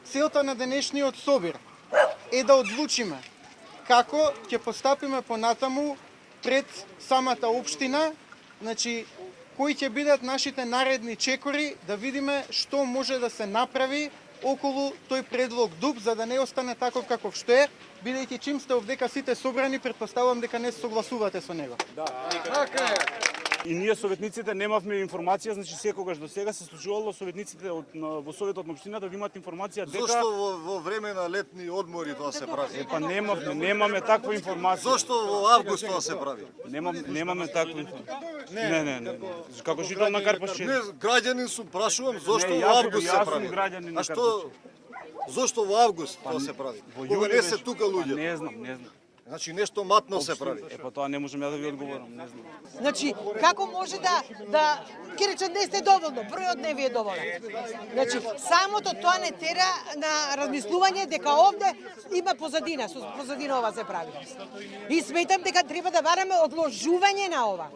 целта на денешниот собир е да одлучиме како ќе постапиме понатаму пред самата општина, значи кои ќе бидат нашите наредни чекори, да видиме што може да се направи околу тој предлог ДУП, за да не остане таков каков што е, бидејќи чим сте овдека сите собрани, претпоставувам дека не согласувате со него. И ние советниците немавме информација, значи секогаш до сега се случувало советниците во советот на општината да имаат информација дека Зошто во време на летни одмори тоа се прави? па немаме таква информација. Зошто во август тоа се прави? Немаме таква информација. Не. Како жител на Карпашче. Не, граѓанин сум, прашувам зошто Не, во август се јас сум прави? граѓанин на А што зошто во август тоа се прави? Кога не се тука луѓе? Не знам. Значи нешто матно се прави. Па тоа не можам ја да ви одговорам, не знам. Значи, како може да ќе речем не сте доволно, бројот не ви е доволен. Значи, самото тоа не тера на размислување дека овде има позадина, со позадина ова се прави. И сметам дека треба да бараме одложување на ова.